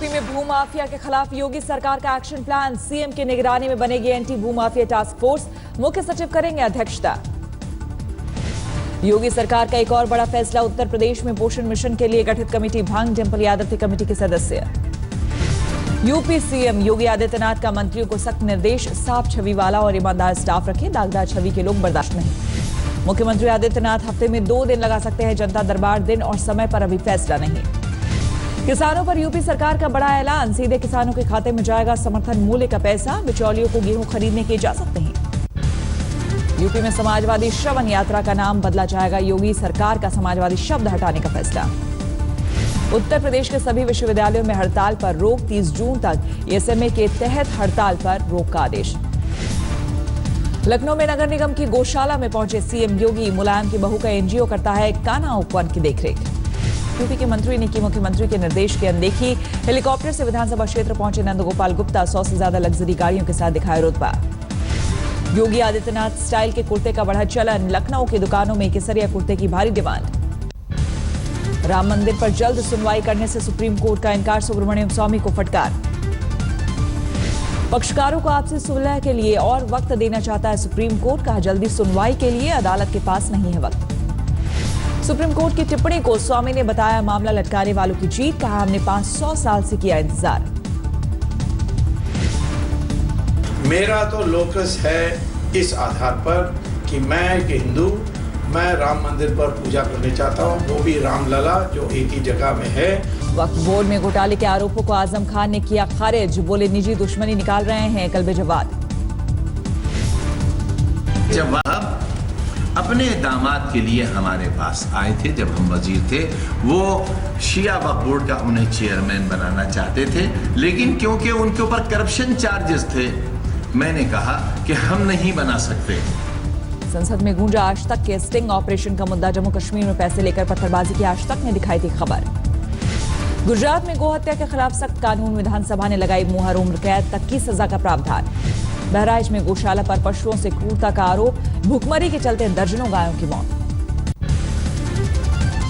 UP में भूमाफिया के खिलाफ योगी सरकार का एक्शन प्लान। सीएम की निगरानी में बनेगी एंटी भूमाफिया टास्क फोर्स। मुख्य सचिव करेंगे अध्यक्षता। योगी सरकार का एक और बड़ा फैसला, उत्तर प्रदेश में पोषण मिशन के लिए गठित कमेटी भंग। डिंपल यादव थे कमेटी के सदस्य। यूपी सीएम योगी आदित्यनाथ का मंत्रियों को सख्त निर्देश, साफ छवि वाला और ईमानदार स्टाफ रखें, दागदार छवि के लोग बर्दाश्त नहीं। मुख्यमंत्री आदित्यनाथ हफ्ते में 2 दिन लगा सकते हैं जनता दरबार, दिन और समय पर अभी फैसला नहीं। किसानों पर यूपी सरकार का बड़ा ऐलान, सीधे किसानों के खाते में जाएगा समर्थन मूल्य का पैसा, बिचौलियों को गेहूं खरीदने की इजाजत नहीं। यूपी में समाजवादी श्रवण यात्रा का नाम बदला जाएगा, योगी सरकार का समाजवादी शब्द हटाने का फैसला। उत्तर प्रदेश के सभी विश्वविद्यालयों में हड़ताल पर रोक, 30 जून तक एसएमए के तहत हड़ताल पर रोक का आदेश। लखनऊ में नगर निगम की गौशाला में पहुंचे सीएम योगी, मुलायम की बहू का एनजीओ करता है कान्हा उपवन की देखरेख। यूपी के मंत्री ने की मुख्यमंत्री के निर्देश की अनदेखी, हेलीकॉप्टर से विधानसभा क्षेत्र पहुंचे नंदगोपाल गुप्ता, 100 से ज्यादा लग्जरी गाड़ियों के साथ दिखाया रुतबा। योगी आदित्यनाथ स्टाइल के कुर्ते का बढ़ा चलन, लखनऊ की दुकानों में केसरिया कुर्ते की भारी डिमांड। राम मंदिर पर जल्द सुनवाई करने से सुप्रीम कोर्ट का इनकार, सुब्रमण्यम स्वामी को फटकार। पक्षकारों को आपसी सुलह के लिए और वक्त देना चाहता है सुप्रीम कोर्ट, कहा जल्दी सुनवाई के लिए अदालत के पास नहीं है वक्त। सुप्रीम कोर्ट की टिप्पणी को स्वामी ने बताया मामला लटकाने वालों की जीत, कहा हमने 500 साल से किया इंतजार। मेरा तो लोकस है इस आधार पर कि मैं एक हिंदू, मैं राम मंदिर पर पूजा करने चाहता हूँ, वो भी रामलला जो एक ही जगह में है। वक्फ बोर्ड में घोटाले के आरोपों को आजम खान ने किया खारिज, बोले निजी दुश्मनी निकाल रहे हैं कल्बे जवाद। जवाब अपने दामाद के लिए हमारे पास आए थे जब हम वजीर थे, वो शिया वक्फ बोर्ड का उन्हें चेयरमैन बनाना चाहते थे, लेकिन क्योंकि उनके ऊपर करप्शन चार्जेस थे, मैंने कहा कि हम नहीं बना सकते। संसद में गूंजा आज तक के स्टिंग ऑपरेशन का मुद्दा, जम्मू कश्मीर में पैसे लेकर पत्थरबाजी की आज तक ने दिखाई थी खबर। गुजरात में गोहत्या के खिलाफ सख्त कानून, विधानसभा ने लगाई मुहर, उम्र कैद तक की सजा का प्रावधान। बहराइच में गौशाला पर पशुओं से क्रूरता का आरोप, भूखमरी के चलते दर्जनों गायों की मौत।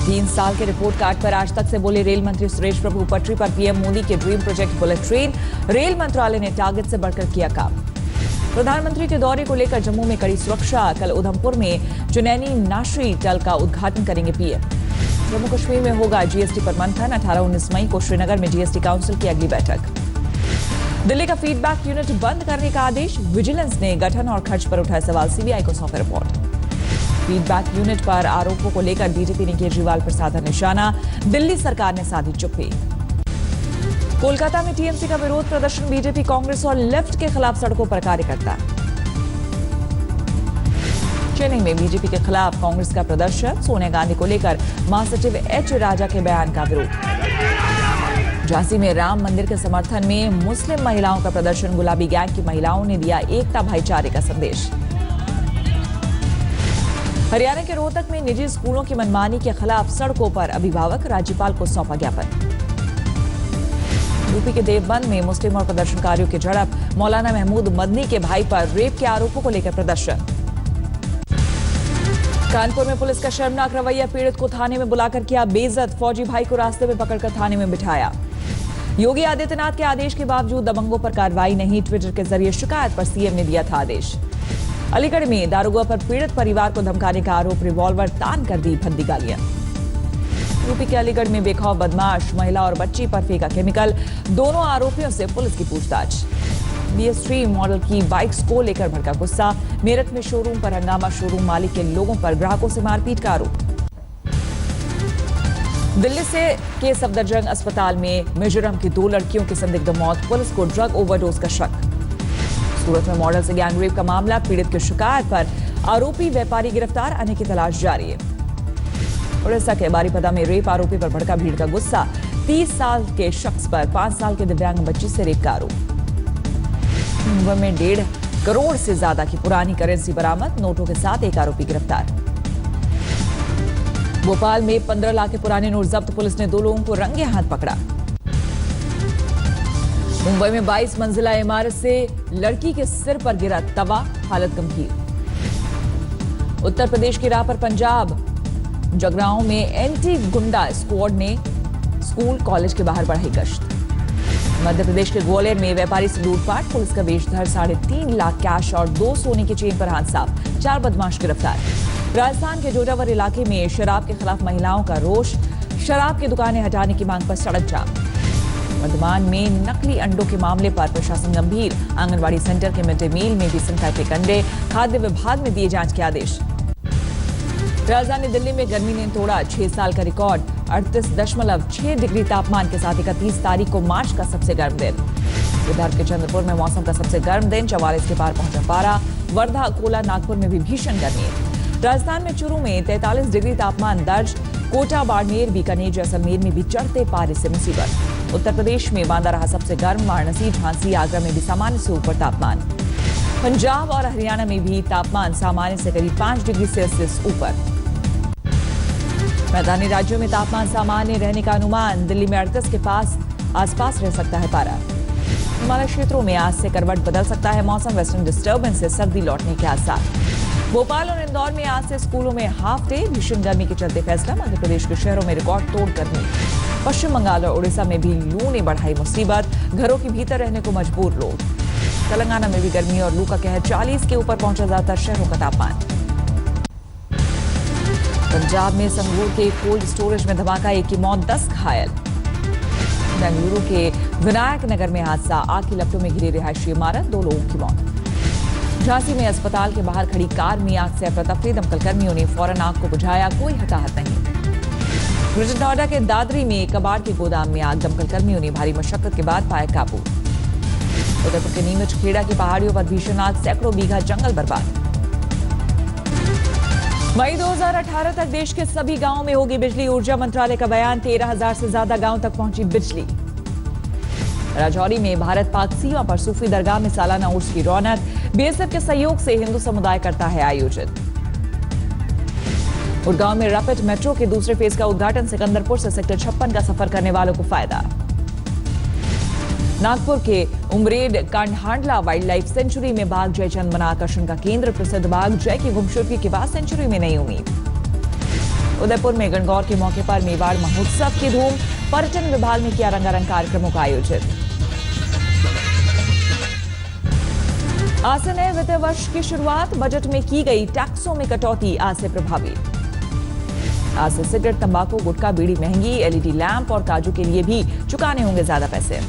3 साल के रिपोर्ट कार्ड पर आज तक से बोले रेल मंत्री सुरेश प्रभु, पटरी पर पीएम मोदी के dream project bullet train, rail मंत्रालय ने टारगेट से बढ़कर किया काम। प्रधानमंत्री के दौरे को लेकर जम्मू में कड़ी सुरक्षा, कल उधमपुर में चुनैनी नाशरी टल का उद्घाटन करेंगे पीएम। जम्मू कश्मीर में होगा जीएसटी पर मंथन, 18-19 मई को श्रीनगर में जीएसटी काउंसिल की अगली बैठक। दिल्ली का फीडबैक यूनिट बंद करने का आदेश, विजिलेंस ने गठन और खर्च पर उठाए सवाल, सीबीआई को सौंपे रिपोर्ट। फीडबैक यूनिट पर आरोपों को लेकर डीजीपी ने केजरीवाल पर साधा निशाना, दिल्ली सरकार ने साधी चुप्पी। कोलकाता में टीएमसी का विरोध प्रदर्शन, बीजेपी, कांग्रेस और लेफ्ट के खिलाफ सड़कों पर कार्यकर्ता। चेन्नई में बीजेपी के खिलाफ कांग्रेस का प्रदर्शन, सोनिया गांधी को लेकर महासचिव एच राजा के बयान का विरोध। झांसी में राम मंदिर के समर्थन में मुस्लिम महिलाओं का प्रदर्शन, गुलाबी गैंग की महिलाओं ने दिया एकता भाईचारे का संदेश। हरियाणा के रोहतक में निजी स्कूलों की मनमानी के खिलाफ सड़कों पर अभिभावक, राज्यपाल को सौंपा ज्ञापन। यूपी के देवबंद में मुस्लिम और प्रदर्शनकारियों की झड़प, मौलाना महमूद मदनी के भाई पर रेप के आरोपों को लेकर प्रदर्शन। कानपुर में पुलिस का शर्मनाक रवैया, पीड़ित को थाने में बुलाकर किया बेइज्जत, फौजी भाई को रास्ते में पकड़कर थाने में बिठाया। योगी आदित्यनाथ के आदेश के बावजूद दबंगों पर कार्रवाई नहीं, ट्विटर के जरिए शिकायत पर सीएम ने दिया था आदेश। अलीगढ़ में दारोगा पर पीड़ित परिवार को धमकाने का आरोप, रिवॉल्वर तान कर दी भद्दी गालियां। यूपी के अलीगढ़ में बेखौफ बदमाश, महिला और बच्ची पर फेंका केमिकल, दोनों आरोपियों से पुलिस की पूछताछ। BS3 मॉडल की बाइक्स को लेकर भड़का गुस्सा, मेरठ में शोरूम पर हंगामा, शोरूम मालिक के लोगों पर ग्राहकों से मारपीट का आरोप। दिल्ली के सफदरजंग अस्पताल में मिजोरम की 2 लड़कियों की संदिग्ध मौत, पुलिस को ड्रग ओवरडोज का शक। सूरत में मॉडल से गैंगरेप का मामला, पीड़ित की शिकायत पर आरोपी व्यापारी गिरफ्तार, आने की तलाश जारी है। उड़ीसा के बारीपदा में रेप आरोपी पर भड़का भीड़ का गुस्सा, 30 साल के शख्स पर 5 साल के दिव्यांग बच्ची से रेप का आरोप। मुंबई में 1.5 करोड़ से ज्यादा की पुरानी करेंसी बरामद, नोटों के साथ एक आरोपी गिरफ्तार। भोपाल में 15 लाख के पुराने नोट जब्त, पुलिस ने 2 लोगों को रंगे हाथ पकड़ा। मुंबई में 22 मंजिला इमारत से लड़की के सिर पर गिरा तवा, हालत गंभीर। उत्तर प्रदेश की राह पर पंजाब, जगराओं में एंटी गुंडा स्क्वाड ने स्कूल कॉलेज के बाहर बढ़ाई गश्त। मध्य प्रदेश के ग्वालियर में व्यापारी से लूटपाट, पुलिस का बेचधर 3.5 लाख कैश और 2 सोने की चेन पर हाथ साफ, 4 बदमाश गिरफ्तार। राजस्थान के जोजावर इलाके में शराब के खिलाफ महिलाओं का रोष, शराब की दुकानें हटाने की मांग पर सड़क जाम। वर्धमान में नकली अंडों के मामले पर प्रशासन गंभीर, आंगनबाड़ी सेंटर के मिड डे मील में भी सिंथेटिक अंडे, खाद्य विभाग ने दिए जांच के आदेश। राजधानी दिल्ली में गर्मी ने तोड़ा 6 साल का रिकॉर्ड, 38.6 डिग्री तापमान के साथ 31 तारीख को मार्च का सबसे गर्म दिन। विदर्भ के चंद्रपुर में मौसम का सबसे गर्म दिन, 44 के पार पहुंचा पारा। वर्धा, अकोला, नागपुर में भी भीषण गर्मी। राजस्थान में चूरू में 43 डिग्री तापमान दर्ज, कोटा, बाड़मेर, बीकानेर, जैसलमेर में भी चढ़ते पारे से मुसीबत। उत्तर प्रदेश में बांदा रहा सबसे गर्म, वाराणसी, झांसी, आगरा में भी सामान्य से ऊपर तापमान। पंजाब और हरियाणा में भी तापमान सामान्य से करीब 5 डिग्री सेल्सियस ऊपर। मैदानी राज्यों में तापमान सामान्य रहने का अनुमान, दिल्ली में 38 के आसपास रह सकता है पारा। हिमालय क्षेत्रों में आज से करवट बदल सकता है मौसम, वेस्टर्न डिस्टर्बेंस से सर्दी लौटने के आसार। भोपाल और इंदौर में आज से स्कूलों में हाफ डे, भीषण गर्मी के चलते फैसला, मध्य प्रदेश के शहरों में रिकॉर्ड तोड़ गर्मी। पश्चिम बंगाल और उड़ीसा में भी लू ने बढ़ाई मुसीबत, घरों के भीतर रहने को मजबूर लोग। तेलंगाना में भी गर्मी और लू का कहर, 40 के ऊपर पहुंचा ज्यादातर शहरों का तापमान। पंजाब में संगरूर के कोल्ड स्टोरेज में धमाका, 1 की मौत, 10 घायल। बेंगलुरु के विनायक नगर में हादसा, आग की लपटों में घिरी रिहायशी इमारत, 2 लोगों की मौत। झांसी में अस्पताल के बाहर खड़ी कार में आग से अफरा-तफरी, दमकल कर्मियों ने फौरन आग को बुझाया, कोई हताहत नहीं। ग्रेटर नोएडा के दादरी में कबाड़ के गोदाम में आग, दमकल कर्मियों ने भारी मशक्कत के बाद पाया काबू। उदयपुर के नीमच खेड़ा की पहाड़ियों पर भीषण आग, सैकड़ों बीघा जंगल बर्बाद। मई 2018 तक देश के सभी गांवों में होगी बिजली, ऊर्जा मंत्रालय का बयान, 13,000 से ज्यादा गांव तक पहुंची बिजली। राजौरी में भारत पाक सीमा पर सूफी दरगाह में सालाना उर्स की रौनक, बीएसएफ के सहयोग से हिंदू समुदाय करता है आयोजित। गुड़गांव में रैपिड मेट्रो के दूसरे फेज का उद्घाटन, सिकंदरपुर से सेक्टर 56 का सफर करने वालों को फायदा। नागपुर के उमरेड कांडहांडला वाइल्ड लाइफ सेंचुरी में बाघ जयचंद बना आकर्षण का केंद्र, प्रसिद्ध बाघ जय की गुमशुदगी के बाद सेंचुरी में नई उम्मीद। उदयपुर में गणगौर के मौके पर मेवाड़ महोत्सव की धूम, पर्यटन विभाग ने किया रंगारंग कार्यक्रमों का आयोजित। आज से नए वित्तीय वर्ष की शुरुआत, बजट में की गई टैक्सों में कटौती आज से प्रभावी। आज से सिगरेट, तंबाकू, गुटखा, बीड़ी महंगी, एलईडी लैंप और काजू के लिए भी चुकाने होंगे ज्यादा पैसे।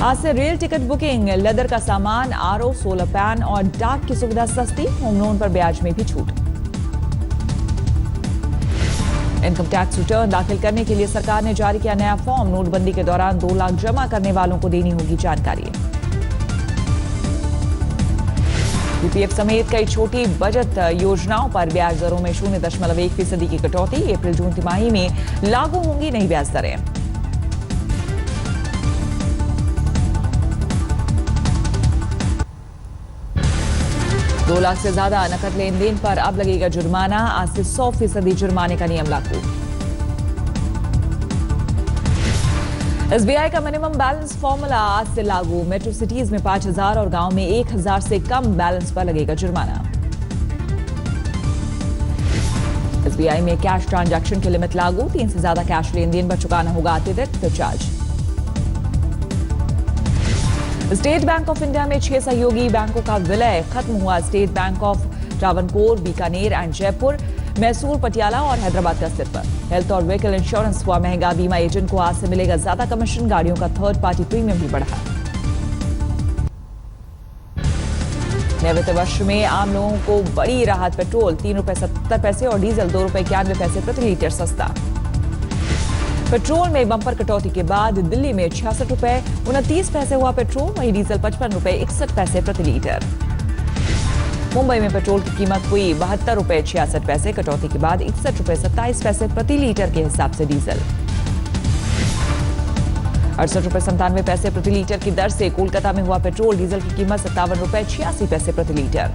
आज से रेल टिकट बुकिंग, लेदर का सामान, आरओ, सोलर पैन और डाक की सुविधा सस्ती, होम लोन पर ब्याज में भी छूट। इनकम टैक्स रिटर्न दाखिल करने के लिए सरकार ने जारी किया नया फॉर्म, नोटबंदी के दौरान 2 लाख जमा करने वालों को देनी होगी जानकारी। यूपीएफ समेत कई छोटी बचत योजनाओं पर ब्याज दरों में 0.1% की कटौती, अप्रैल-जून तिमाही में लागू होंगी नई ब्याज दरें। दो लाख से ज्यादा नकद लेन देन पर अब लगेगा जुर्माना, आज से 100% जुर्माने का नियम लागू। एसबीआई का मिनिमम बैलेंस फॉर्मूला आज से लागू, मेट्रो सिटीज में 5,000 और गांव में 1,000 से कम बैलेंस पर लगेगा जुर्माना। एसबीआई में कैश ट्रांजैक्शन की लिमिट लागू, 3 से ज्यादा कैश लेन देन पर चुकाना होगा अतिरिक्त charge. State bank of India में 6 सहयोगी बैंकों का विलय खत्म हुआ, state bank of Travancore, Bikaner and Jaipur, Mysore, Patiala और हैदराबाद का अस्तित्व। हेल्थ और व्हीकल इंश्योरेंस हुआ महंगा, बीमा एजेंट को आज से मिलेगा ज्यादा कमीशन, गाड़ियों का थर्ड पार्टी प्रीमियम भी बढ़ा। नए वित्त वर्ष में आम लोगों को बड़ी राहत, पेट्रोल 3 रुपए 70 पैसे और डीजल 2 रुपए 91 पैसे प्रति लीटर सस्ता। पेट्रोल में बंपर कटौती के बाद दिल्ली में 66 रुपए 29 पैसे हुआ पेट्रोल, वहीं डीजल 55 रुपए 61 पैसे प्रति लीटर। मुंबई में पेट्रोल की कीमत हुई 72 रुपए 66 पैसे, कटौती के बाद 61 रुपए 27 पैसे प्रति लीटर के हिसाब से डीजल। 68 रुपए 97 पैसे प्रति लीटर की दर से कोलकाता में हुआ पेट्रोल, डीजल की कीमत 57 रुपए 86 पैसे प्रति लीटर।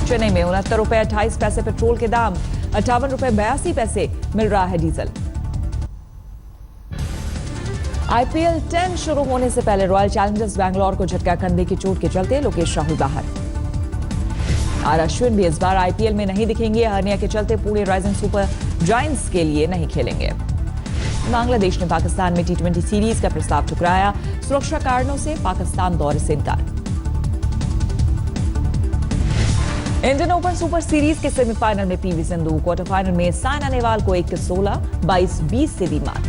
चेन्नई में 69 रुपए 28 पैसे पेट्रोल के दाम, 58 रुपए 82 पैसे मिल रहा है डीजल। आईपीएल 10 शुरू होने से पहले रॉयल चैलेंजर्स बैंगलोर को झटका, कंधे की चोट के चलते लोकेश राहुल बाहर। आर अश्विन भी इस बार आईपीएल में नहीं दिखेंगे, हर्निया के चलते पुणे राइजिंग सुपर जायंट्स के लिए नहीं खेलेंगे। बांग्लादेश ने पाकिस्तान में T20 सीरीज का प्रस्ताव ठुकराया। सुरक्षा कारणों से पाकिस्तान दौरे से इनकार। इंडियन ओपन सुपर सीरीज के सेमीफाइनल में पीवी सिंधु क्वार्टर फाइनल में साइना नेहवाल को 1-16, 22-20 से दी मात।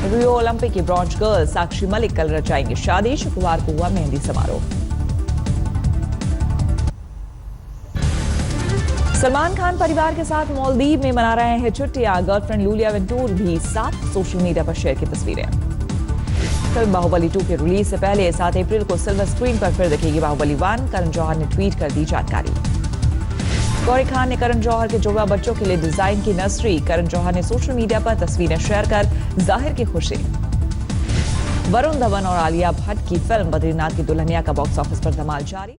रियो ओलंपिक की ब्रॉन्ज गर्ल साक्षी मलिक कल रचाएंगे शादी। शुक्रवार को हुआ मेहंदी समारोह। सलमान खान परिवार के साथ मालदीव में मना रहे हैं छुट्टियां। गर्लफ्रेंड लूलिया वेंटूर भी साथ सोशल मीडिया पर शेयर की तस्वीरें। फिल्म बाहुबली 2 के रिलीज से पहले 7 अप्रैल को सिल्वर स्क्रीन पर फिर दिखेगी बाहुबली 1। करण जौहर ने ट्वीट कर दी जानकारी। गौरी खान ने करण जौहर के जुड़वा बच्चों के लिए डिजाइन की नर्सरी। करण जौहर ने सोशल मीडिया पर तस्वीरें शेयर कर जाहिर की खुशी। वरुण धवन और आलिया भट्ट की फिल्म बद्रीनाथ की दुल्हनिया का बॉक्स ऑफिस पर धमाल जारी।